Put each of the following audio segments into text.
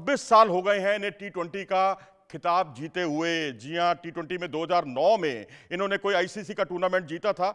26 साल हो गए हैं इन्हें टी20 का खिताब जीते हुए। जी हाँ, टी20 में 2009 में इन्होंने कोई आईसीसी का टूर्नामेंट जीता था।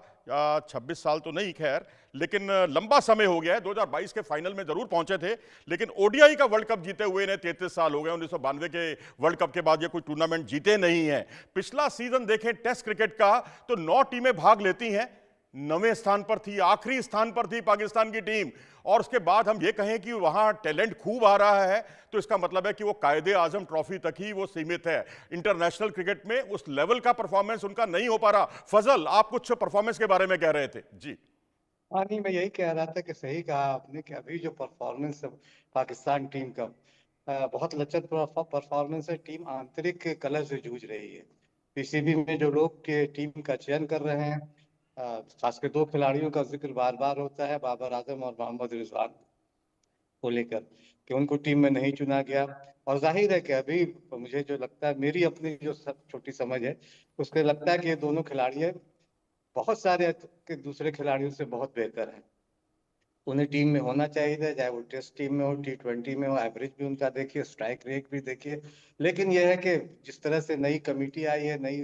26 साल तो नहीं खैर, लेकिन लंबा समय हो गया है। 2022 के फाइनल में जरूर पहुंचे थे, लेकिन ओडीआई का वर्ल्ड कप जीते हुए इन्हें 33 साल हो गए। 1992 के वर्ल्ड कप के बाद ये कोई टूर्नामेंट जीते नहीं है। पिछला सीजन देखें टेस्ट क्रिकेट का, तो 9 टीमें भाग लेती हैं। 9वें स्थान पर थी, आखिरी स्थान पर थी पाकिस्तान की टीम। और उसके बाद हम ये कहें कि वहां टैलेंट खूब आ रहा है, तो इसका मतलब है कि वो कायदे आजम ट्रॉफी तक ही वो सीमित है। इंटरनेशनल क्रिकेट में उस लेवल का परफॉर्मेंस उनका नहीं हो पा रहा। फजल, आप कुछ परफॉर्मेंस के बारे में कह रहे थे जी। हाँ नहीं, मैं यही कह रहा था कि सही कहा आपने कि अभी जो परफॉर्मेंस है पाकिस्तान टीम का, बहुत लचर परफॉर्मेंस है। टीम आंतरिक कलह से जूझ रही है। पीसीबी में जो लोग के टीम का चयन कर रहे हैं, खासकर दो खिलाड़ियों का जिक्र बार बार होता है, बाबर आजम और मोहम्मद रिजवान को लेकर, कि उनको टीम में नहीं चुना गया। और जाहिर है कि अभी मुझे जो लगता है, मेरी अपनी जो छोटी समझ है, उसके लगता है कि ये दोनों खिलाड़ी बहुत सारे के दूसरे खिलाड़ियों से बहुत बेहतर हैं। उन्हें टीम में होना चाहिए था, चाहे वो टेस्ट टीम में हो, टी20 में हो। एवरेज भी उनका देखिए, स्ट्राइक रेट भी देखिए। लेकिन यह है कि जिस तरह से नई कमेटी आई है, नई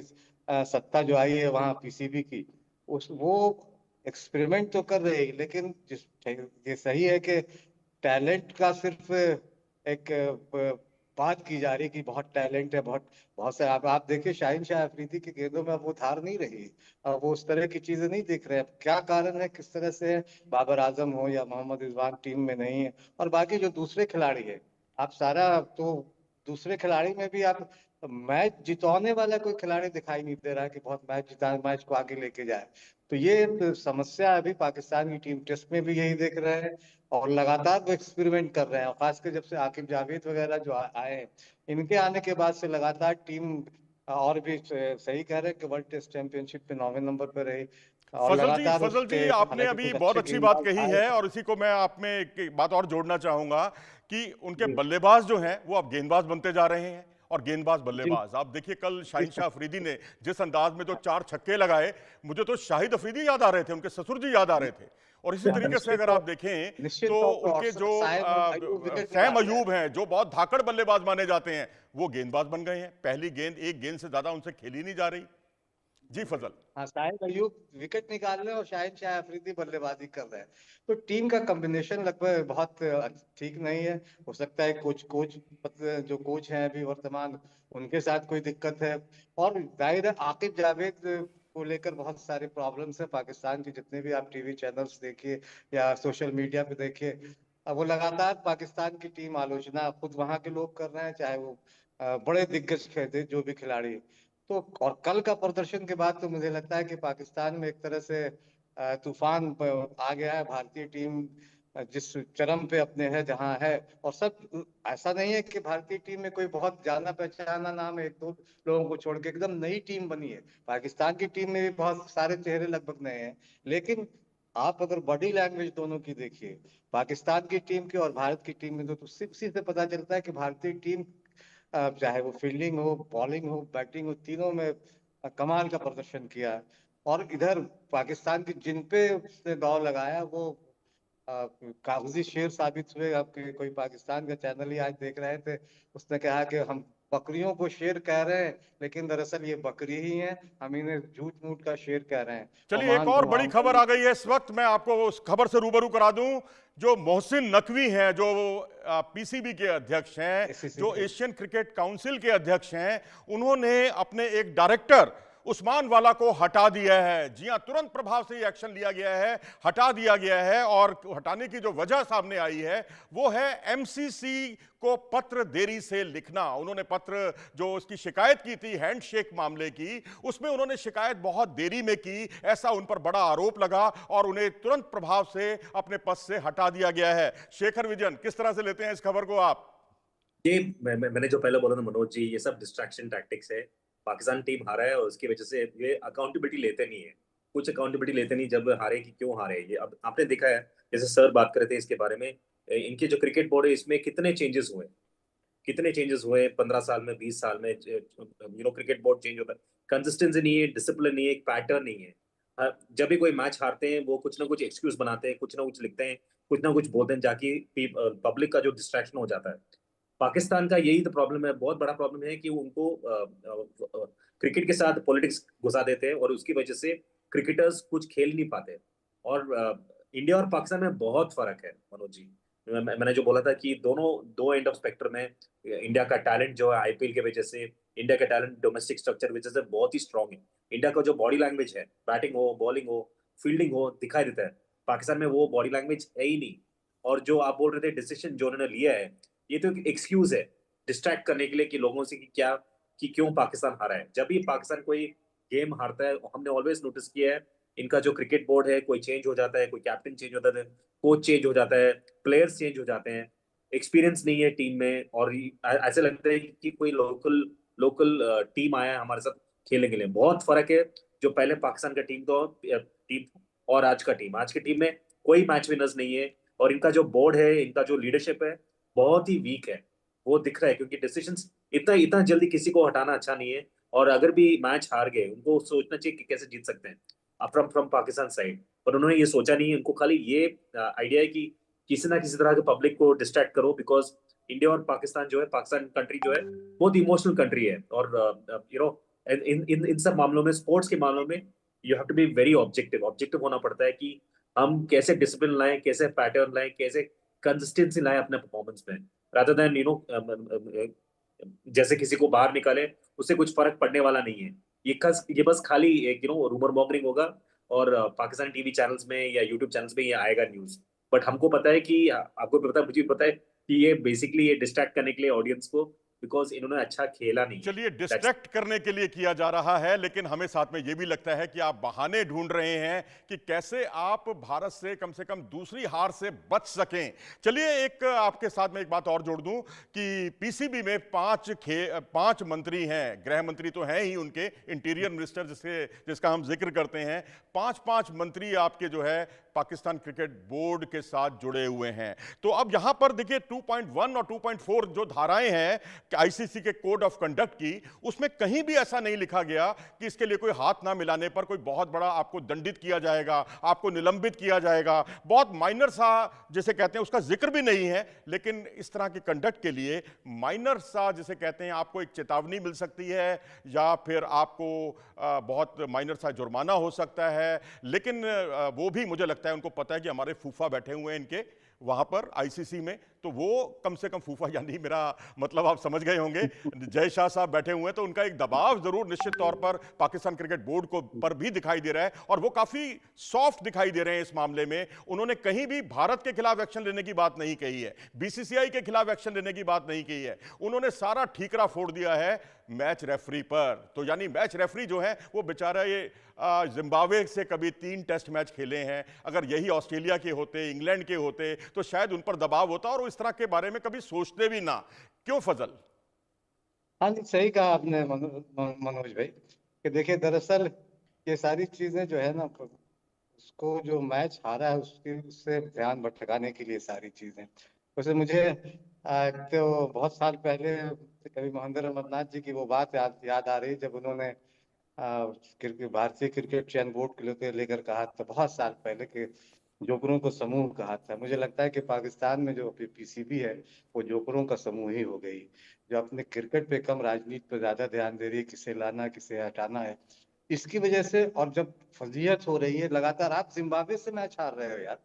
सत्ता जो आई है वहाँ पीसीबी की, उस वो एक्सपेरिमेंट तो कर रही है। लेकिन जिस ये सही है कि टैलेंट का सिर्फ एक बात की जा रही है कि बहुत टैलेंट है, बहुत बहुत से। आप देखिए, शाहिन शाह अफरीदी की गेंदों में अब वो धार नहीं रही। अब वो उस तरह की चीजें नहीं दिख रहे हैं। अब क्या कारण है, किस तरह से है? बाबर आजम हो या मोहम्मद रिजवान टीम में नहीं है। और बाकी जो दूसरे खिलाड़ी है, आप सारा तो दूसरे खिलाड़ी में भी आप मैच जितवाने वाला कोई खिलाड़ी दिखाई नहीं दे रहा है कि बहुत मैच जिता, मैच को आगे लेके जाए। तो ये एक समस्या अभी पाकिस्तान की टीम टेस्ट में भी यही देख रहे हैं। और लगातार वो एक्सपेरिमेंट कर रहे हैं। और खासकर जब से आकिब जावेद वगैरह जो आए हैं, इनके आने के बाद से लगातार टीम, और भी सही कह रहे हैं कि वर्ल्ड टेस्ट चैंपियनशिप पे 9वें नंबर पर रही। और लगातार फजल उसके, जी, आपने हालांकि अभी कुछ बहुत अच्छे अच्छी बात गेंदबाज कही आए है, हैं। और इसी को मैं आप में एक बात और जोड़ना चाहूंगा कि उनके जी बल्लेबाज जो हैं वो अब गेंदबाज बनते जा रहे हैं। और गेंदबाज जी बल्लेबाज आप देखिए, कल शाहिन जी। शाह अफरीदी ने जिस अंदाज में जो 4 छक्के लगाए, मुझे तो शाहिद अफरीदी याद आ रहे थे, उनके ससुर जी याद आ रहे थे। और इसी तरीके से अगर आप देखें निश्चित तो तौर पर। और उनके जो शायद अयूब विकेट सैम निकाल रहे हैं। अयूब हैं, जो बहुत धाकड़ बल्लेबाज माने जाते हैं, वो गेंदबाज बन गए हैं। पहली गेंद, एक गेंद से ज्यादा उनसे खेली नहीं जा रही। जी फजल। हाँ, शाहिद अयूब विकेट निकाल रहे हैं और शाहिद शाह अफरीदी बल्लेबाजी कर रहे हैं। तो टीम का कॉम्बिनेशन लगभग बहुत ठीक नहीं है। हो सकता है कोच कोच जो कोच हैं अभी वर्तमान, उनके साथ कोई दिक्कत है। और जाहिर है आकिब जावेद को लेकर बहुत सारे प्रॉब्लम्स हैं। पाकिस्तान के जितने भी आप टीवी चैनल्स देखिए या सोशल मीडिया पे देखिए, अब वो लगातार पाकिस्तान की टीम आलोचना खुद वहां के लोग कर रहे हैं, चाहे वो बड़े दिग्गज थे जो भी खिलाड़ी। तो और कल का प्रदर्शन के बाद तो मुझे लगता है कि पाकिस्तान में एक तरह से तूफान आ गया है। भारतीय टीम जिस चरम पे अपने है, जहां है। और सब ऐसा नहीं है कि भारतीय टीम में कोई बहुत जाना पहचाना नाम है, एक दो लोगों को छोड़ के एकदम नई टीम बनी है। पाकिस्तान की टीम में भी बहुत सारे चेहरे लगभग नए हैं। लेकिन आप अगर बॉडी लैंग्वेज दोनों की देखिए, पाकिस्तान की टीम की और भारत की टीम में, तो उसी से पता चलता है कि भारतीय टीम, चाहे वो फील्डिंग हो, बॉलिंग हो, बैटिंग हो, तीनों में कमाल का प्रदर्शन किया है। और इधर पाकिस्तान की जिन पे उसने दौर लगाया, वो कागजी शेर साबित हुए। आपके कोई पाकिस्तान का चैनल ही आज देख रहे थे, उसने कहा कि हम बकरियों को शेर कह रहे हैं, लेकिन दरअसल ये बकरी ही हैं, हम इन्हें झूठ मूठ का शेर कह रहे हैं। और चलिए, एक महान और बड़ी खबर मोहम्मद आ गई है इस वक्त, मैं आपको उस खबर से रूबरू करा दूं। जो मोहसिन नकवी हैं, जो पीसीबी के अध्यक्ष हैं, आईसीसी जो के। एशियन क्रिकेट काउंसिल के अध्यक्ष हैं, उन्होंने अपने एक डायरेक्टर उस्मान वाला को हटा दिया है। जी हां, तुरंत प्रभाव से ये एक्शन लिया गया है, हटा दिया गया है। और हटाने की जो वजह सामने आई है वो है एमसीसी को पत्र देरी से लिखना। उन्होंने पत्र, जो उसकी शिकायत की थी हैंडशेक मामले की, उसमें उन्होंने शिकायत बहुत देरी में की, ऐसा उन पर बड़ा आरोप लगा और उन्हें तुरंत प्रभाव से अपने पद से हटा दिया गया है। शेखर विजयन, किस तरह से लेते हैं इस खबर को आप? ये मैंने जो पहले बोला था मनोज जी, ये सब डिस्ट्रैक्शन टैक्टिक्स है। पाकिस्तान टीम हारा है और उसकी वजह से ये अकाउंटेबिलिटी लेते नहीं है। कुछ अकाउंटेबिलिटी लेते नहीं जब हारे कि क्यों हारे। ये अब आपने देखा है, जैसे सर बात कर रहे थे इसके बारे में, इनके जो क्रिकेट बोर्ड है इसमें कितने चेंजेस हुए, कितने चेंजेस हुए 15 साल में, 20 साल में। क्रिकेट बोर्ड चेंज होता है, कंसिस्टेंसी नहीं है, डिसिप्लिन नहीं है, एक पैटर्न नहीं है। जब भी कोई मैच हारते हैं वो कुछ ना कुछ एक्सक्यूज बनाते हैं, कुछ ना कुछ लिखते हैं, कुछ ना कुछ बोलते हैं, जाके पब्लिक का जो डिस्ट्रैक्शन हो जाता है। पाकिस्तान का यही तो प्रॉब्लम है, बहुत बड़ा प्रॉब्लम है कि उनको क्रिकेट के साथ पॉलिटिक्स घुसा देते हैं और उसकी वजह से क्रिकेटर्स कुछ खेल नहीं पाते। और इंडिया और पाकिस्तान में बहुत फर्क है मनोज जी। मैंने जो बोला था कि दोनों दो एंड ऑफ स्पेक्ट्रम में इंडिया का टैलेंट जो है आईपीएल के वजह से, इंडिया का टैलेंट डोमेस्टिक स्ट्रक्चर वजह से बहुत ही स्ट्रांग है। इंडिया का जो बॉडी लैंग्वेज है, बैटिंग हो, बॉलिंग हो, फील्डिंग हो, दिखाई देता है। पाकिस्तान में वो बॉडी लैंग्वेज है ही नहीं। और जो आप बोल रहे थे डिसीजन जो उन्होंने लिया है, ये तो एक एक्सक्यूज है डिस्ट्रैक्ट करने के लिए कि लोगों से कि क्या, कि क्यों पाकिस्तान हारा है। जब भी पाकिस्तान कोई गेम हारता है, हमने ऑलवेज नोटिस किया है, इनका जो क्रिकेट बोर्ड है कोई चेंज हो जाता है, कोई कैप्टन चेंज होता है, कोच चेंज हो जाता है, प्लेयर्स चेंज हो जाते हैं, एक्सपीरियंस नहीं है टीम में। और ऐसे लगता है कि कोई लोकल लोकल टीम आया है हमारे साथ खेलने के लिए। बहुत फर्क है जो पहले पाकिस्तान का टीम और आज की टीम में कोई मैच विनर्स नहीं है। और इनका जो बोर्ड है, इनका जो लीडरशिप है, बहुत ही वीक है। वो दिख रहा है क्योंकि डिसीजंस इतना इतना जल्दी किसी को हटाना अच्छा नहीं है। और अगर भी मैच हार गए, उनको सोचना चाहिए कि कैसे जीत सकते हैं फ्रॉम फ्रॉम पाकिस्तान साइड। पर उन्होंने ये सोचा नहीं है। उनको खाली ये आइडिया है कि किसी ना किसी तरह के पब्लिक को डिस्ट्रैक्ट करो, बिकॉज इंडिया और पाकिस्तान जो है, पाकिस्तान कंट्री जो है बहुत इमोशनल कंट्री है। और यू नो इन इन इन सब मामलों में, स्पोर्ट्स के मामलों में, you have to be very objective. Objective होना पड़ता है कि हम कैसे डिसिप्लिन लाएं, कैसे पैटर्न लाएं, कैसे कंसिस्टेंसी लाएं अपने परफॉर्मेंस में, रादर देन जैसे किसी को बाहर निकाले, उससे कुछ फर्क पड़ने वाला नहीं है। ये बस खाली एक रूमर मॉन्गरिंग होगा। और पाकिस्तानी टीवी चैनल्स में या यूट्यूब चैनल्स में ये आएगा न्यूज। बट हमको पता है कि आपको भी पता है, मुझे भी पता है कि ये बेसिकली ये डिस्ट्रैक्ट करने के लिए ऑडियंस को, बिकॉज इन्होंने अच्छा खेला नहीं है। चलिए, डिस्ट्रैक्ट करने के लिए किया जा रहा है, लेकिन हमें साथ में यह भी लगता है कि आप बहाने ढूंढ रहे हैं कि कैसे आप भारत से कम दूसरी हार से बच सकें। चलिए, एक आपके साथ में एक बात और जोड़ दूं कि पीसीबी में पांच मंत्री हैं। गृह मंत्री तो हैं ही, उनके इंटीरियर मिनिस्टर जिसका हम जिक्र करते हैं। पांच मंत्री आपके जो है पाकिस्तान क्रिकेट बोर्ड के साथ जुड़े हुए हैं। तो अब यहां पर देखिए 2.1 और 2.4 जो धाराएं हैं आईसीसी के कोड ऑफ कंडक्ट की, उसमें कहीं भी ऐसा नहीं लिखा गया कि इसके लिए कोई हाथ ना मिलाने पर कोई बहुत बड़ा आपको दंडित किया जाएगा, आपको निलंबित किया जाएगा। बहुत माइनर सा जिसे कहते हैं उसका जिक्र भी नहीं है। लेकिन इस तरह के कंडक्ट के लिए माइनर सा जिसे कहते हैं, आपको एक चेतावनी मिल सकती है या फिर आपको बहुत माइनर सा जुर्माना हो सकता है। लेकिन वो भी मुझे लगता है उनको पता है कि हमारे फूफा बैठे हुए हैं इनके वहां पर आईसीसी में, तो वो कम से कम फूफा, यानी मेरा मतलब आप समझ गए होंगे, जय शाह साहब बैठे हुए हैं, तो उनका एक दबाव जरूर निश्चित तौर पर पाकिस्तान क्रिकेट बोर्ड को पर भी दिखाई दे रहा है। और वो काफी सॉफ्ट दिखाई दे रहे हैं इस मामले में। उन्होंने कहीं भी भारत के खिलाफ एक्शन लेने की बात नहीं कही है, बीसीसीआई के खिलाफ एक्शन लेने की बात नहीं कही है। उन्होंने सारा ठीकरा फोड़ दिया है मैच रेफरी पर। तो यानी मैच रेफरी जो है वो बेचारा, ये जिम्बाब्वे से कभी 3 टेस्ट मैच खेले हैं, अगर यही ऑस्ट्रेलिया के होते, इंग्लैंड के होते, तो शायद उन पर दबाव होता और इस तरह के बारे में कभी सोचते भी ना। क्यों फजल? हाँ जी, सही कहा आपने मनोज भाई कि देखिए, दरअसल ये सारी चीजें जो है ना, उसको जो मैच हारा है उससे ध्यान भटकाने के लिए सारी चीजें। वैसे मुझे तो बहुत साल पहले कभी महेंद्र अमरनाथ जी की वो बात याद आ रही, जब उन्होंने भारतीय क्रिकेट चयन बोर्ड को लेकर कहा था बहुत साल पहले कि जोकरों को समूह कहा था। मुझे लगता है कि पाकिस्तान में जो पीसीबी है वो जोकरों का समूह ही हो गई, जो अपने क्रिकेट पे कम राजनीति पे ज्यादा ध्यान दे रही है, किसे लाना किसे हटाना है इसकी वजह से। और जब फजीहत हो रही है लगातार, आप जिम्बाब्वे से मैच हार रहे हो यार,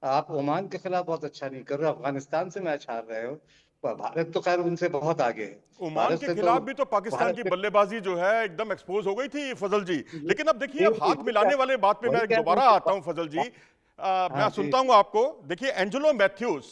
आप ओमान के खिलाफ बहुत अच्छा नहीं कर रहे हो, अफगानिस्तान से मैच हार रहे हो। भारत तो खैर उनसे बहुत आगे है। ओमान भारत के से तो खिलाफ भी तो पाकिस्तान भारत की से बल्लेबाजी जो है एकदम एक्सपोज हो गई थी फजल जी। लेकिन अब देखिए, अब हाथ वही मिलाने वाले बात पे वही मैं कह रहा हूँ दोबारा कि आता हूं फजल जी। हाँ मैं जी। सुनता हूं आपको। देखिए, एंजेलो मैथ्यूज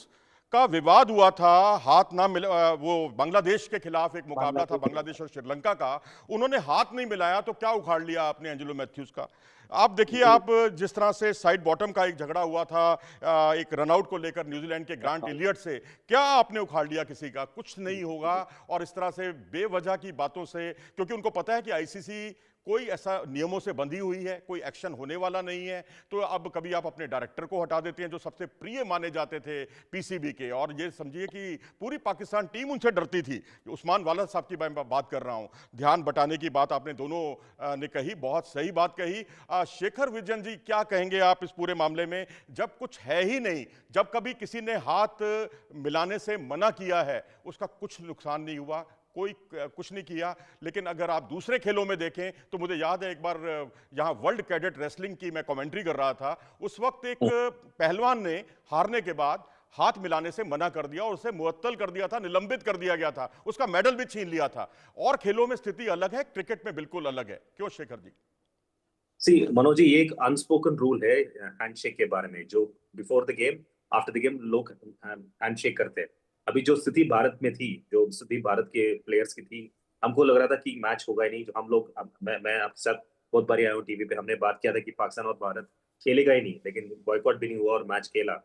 का विवाद हुआ था, हाथ ना मिला, वो बांग्लादेश के खिलाफ एक मुकाबला था, बांग्लादेश और श्रीलंका का, उन्होंने हाथ नहीं मिलाया तो क्या उखाड़ लिया आपने एंजेलो मैथ्यूज का। आप देखिए, आप जिस तरह से साइड बॉटम का एक झगड़ा हुआ था एक रनआउट को लेकर न्यूजीलैंड के ग्रांट एलियट से, क्या आपने उखाड़ लिया किसी का? कुछ नहीं होगा। और इस तरह से बेवजह की बातों से, क्योंकि उनको पता है कि आईसीसी कोई ऐसा नियमों से बंधी हुई है, कोई एक्शन होने वाला नहीं है। तो अब कभी आप अपने डायरेक्टर को हटा देते हैं जो सबसे प्रिय माने जाते थे पीसीबी के, और ये समझिए कि पूरी पाकिस्तान टीम उनसे डरती थी। उस्मान वाला साहब की मैं बात कर रहा हूं, ध्यान बटाने की बात आपने दोनों ने कही, बहुत सही बात कही। शेखर विजयन जी, क्या कहेंगे आप इस पूरे मामले में? जब कुछ है ही नहीं, जब कभी किसी ने हाथ मिलाने से मना किया है, उसका कुछ नुकसान नहीं हुआ, कोई कुछ नहीं किया। लेकिन अगर आप दूसरे खेलों में देखें तो मुझे याद है एक बार यहाँ वर्ल्ड कैडेट रेसलिंग की मैं कमेंट्री कर रहा था, उस वक्त एक पहलवान ने हारने के बाद हाथ मिलाने से मना कर दिया और उसे मुअत्तल कर दिया था, निलंबित कर दिया गया था, उसका मेडल भी छीन लिया था। और खेलों में स्थिति अलग है, क्रिकेट में बिल्कुल अलग है। क्यों शेखर जी? सी मनोज जी, ये एक अनस्पोकन रूल है हैंडशेक के बारे में, जो before the game after the game लोग हैंडशेक करते हैं। अभी जो स्थिति भारत में थी, जो स्थिति भारत के प्लेयर्स की थी, हमको लग रहा था कि मैच होगा ही नहीं। जो हम लोग मैं आपके साथ बहुत बारी आया हूँ टीवी पे, हमने बात किया था कि पाकिस्तान और भारत खेलेगा ही नहीं, लेकिन बॉयकॉट भी नहीं हुआ और मैच खेला।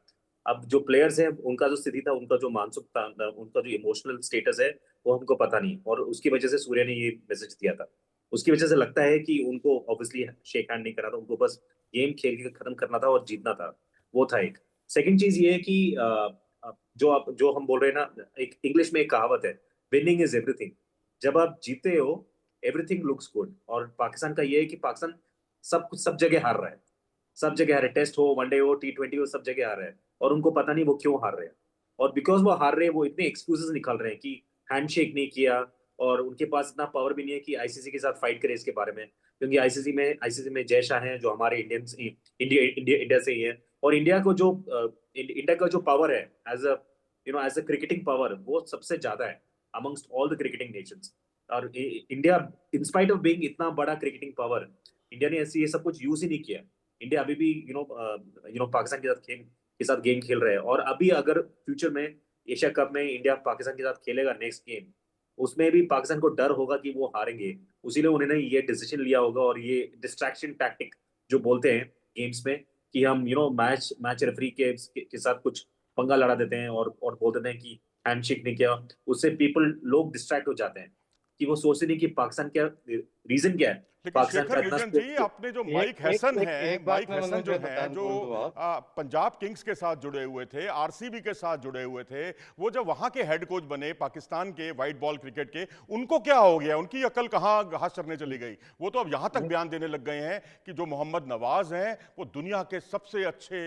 अब जो प्लेयर्स हैं उनका जो स्थिति था, उनका जो मानसिक था, उनका जो इमोशनल स्टेटस है, वो हमको पता नहीं, और उसकी वजह से सूर्य ने ये मैसेज दिया था। उसकी वजह से लगता है कि उनको ऑब्वियसली शेक हैंड नहीं करना था, उनको बस गेम खेल के खत्म करना था और जीतना था। वो था एक। सेकंड चीज ये है कि जो हम बोल रहे हैं ना, एक इंग्लिश में एक कहावत है, विनिंग इज एवरीथिंग। जब आप जीते हो, एवरीथिंग लुक्स गुड। और पाकिस्तान का ये है कि पाकिस्तान सब जगह हार रहा है, सब जगह हार रहे, टेस्ट हो, वनडे हो, T20 हो, सब जगह हार रहे हैं, और उनको पता नहीं वो क्यों हार रहे हैं। और बिकॉज वो हार रहे हैं, वो इतने एक्सक्यूजेस निकाल रहे हैं कि हैंडशेक नहीं किया, और उनके पास इतना पावर भी नहीं है कि आईसीसी के साथ फाइट करे इसके बारे में। क्योंकि आईसीसी में जय शाह हैं, जो हमारे इंडिया से ही है, और इंडिया का जो पावर है as a as a cricketing power, वो सबसे ज्यादा है amongst all the cricketing nations. और India, in spite of being इतना बड़ा क्रिकेटिंग पावर, इंडिया ने ऐसी ये सब कुछ यूज ही नहीं किया। इंडिया अभी भी पाकिस्तान के साथ गेम खेल रहे हैं। और अभी अगर फ्यूचर में एशिया कप में इंडिया पाकिस्तान के साथ खेलेगा नेक्स्ट गेम, उसमें भी पाकिस्तान को डर होगा कि वो हारेंगे, उसीलिए उन्होंने ये डिसीजन लिया होगा। और ये डिस्ट्रैक्शन टैक्टिक जो बोलते हैं गेम्स में, कि हम मैच रेफरी के साथ कुछ पंगा लड़ा देते हैं और बोल देते हैं कि हैंडशेक नहीं किया, उससे लोग डिस्ट्रैक्ट हो जाते हैं कि वो सोचते नहीं कि पाकिस्तान क्या रीजन क्या है, लेकिन पाकिस्तान का शेखर इतना विजन जी, आपने जो माइक हैसन है, एक माइक बात मैं हैसन मनोज जो भाई है, बता जो बोल दूं और पंजाब किंग्स के साथ जुड़े हुए थे, आरसीबी के साथ जुड़े हुए थे, वो जब वहां के हेड कोच बने पाकिस्तान के व्हाइट बॉल क्रिकेट के, उनको क्या हो गया? उनकी अकल कहाँ घास चरने चली गई? वो तो अब यहां तक बयान देने लग गए हैं कि जो मोहम्मद नवाज हैं वो दुनिया के सबसे अच्छे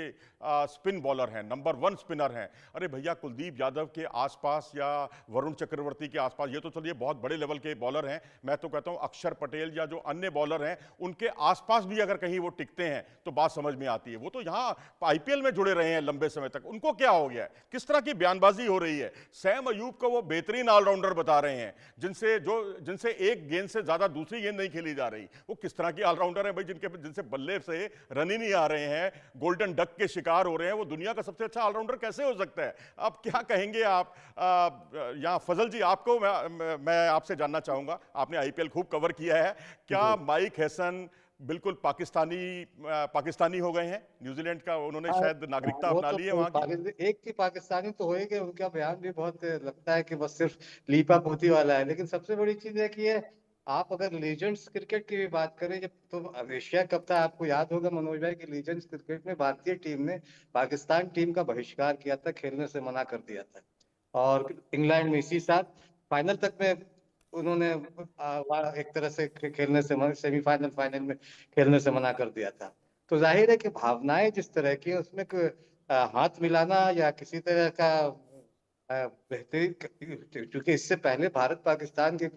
स्पिन बॉलर हैं, नंबर 1 स्पिनर हैं। अरे भैया, कुलदीप यादव के आसपास या वरुण चक्रवर्ती के आसपास, ये तो चलिए बहुत बड़े लेवल के बॉलर हैं, मैं तो कहता हूं अक्षर पटेल या जो अन्य बॉलर हैं, उनके आसपास भी अगर कहीं वो टिकते हैं तो बात समझ में आती है। वो तो यहां आईपीएल में जुड़े रहे हैं लंबे समय तक, उनको क्या हो गया है? किस तरह की बयानबाजी हो रही है? सैम अयूब को वो बेहतरीन ऑलराउंडर बता रहे हैं, जिनसे एक गेंद से ज्यादा दूसरी गेंद नहीं खेली जा रही। वो किस तरह की ऑलराउंडर है भाई, जिनसे बल्ले से रन ही नहीं आ रहे हैं, गोल्डन डक के शिकार हो रहे हैं? वो दुनिया का सबसे अच्छा ऑलराउंडर कैसे हो सकता है? आप क्या कहेंगे? आप यहाँ फजल जी, आपको मैं आपसे जानना चाहूंगा, आपने आईपीएल खूब कवर किया है, क्या माइक हैसन बिल्कुल पाकिस्तानी हो गए हैं? न्यूजीलैंड का उन्होंने शायद नागरिकता वो अपना तो ली है वहां की। एक की पाकिस्तानी तो होएगा, उनका बयान भी बहुत लगता है कि बस सिर्फ लीपा पोती वाला है। लेकिन सबसे बड़ी चीज है कि ये, आप अगर लीजेंड्स क्रिकेट की भी बात करें, जब तो एशिया कप था, आपको याद होगा मनोज भाई, कि लीजेंड्स क्रिकेट में भारतीय टीम ने पाकिस्तान टीम का बहिष्कार किया था, खेलने से मना कर दिया था। और इंग्लैंड में इसी साल फाइनल तक में उन्होंने एक तरह से खेलने से, सेमीफाइनल फाइनल में खेलने से मना कर दिया था। तो जाहिर है कि भावनाएं जिस तरह की हैं, उसमें हाथ मिलाना या किसी तरह का बेहतरीन, क्योंकि इससे पहले भारत पाकिस्तान के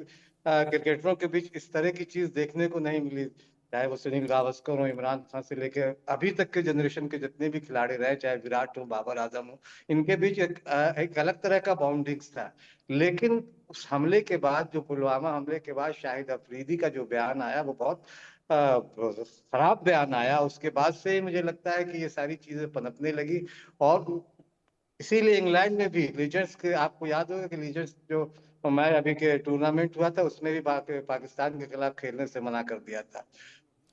क्रिकेटरों के बीच इस तरह की चीज देखने को नहीं मिली। चाहे वो सुनील गावस्कर हो, इमरान खान से लेकर अभी तक के जनरेशन के जितने भी खिलाड़ी रहे, चाहे विराट हो, बाबर आजम हो, इनके बीच एक अलग तरह का बाउंडिंग्स था। लेकिन उस हमले के बाद, जो पुलवामा हमले के बाद शाहिद अफरीदी का जो बयान आया, वो बहुत खराब बयान आया। उसके बाद से ही मुझे लगता है कि ये सारी चीजें पनपने लगी। और इसीलिए इंग्लैंड में भी लीजेंड्स के, आपको याद होगा कि लीजेंड्स जो मैच अभी के टूर्नामेंट हुआ था, उसमें भी पाकिस्तान के खिलाफ खेलने से मना कर दिया था।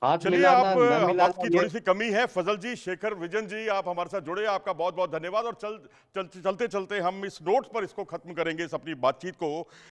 हाथ चलिए, मिलाना आप न वक्त मिलाना की ये थोड़ी सी कमी है। फजल जी, शेखर विजन जी, आप हमारे साथ जुड़े, आपका बहुत बहुत धन्यवाद। और चलते चलते हम इस नोट पर इसको खत्म करेंगे, इस अपनी बातचीत को,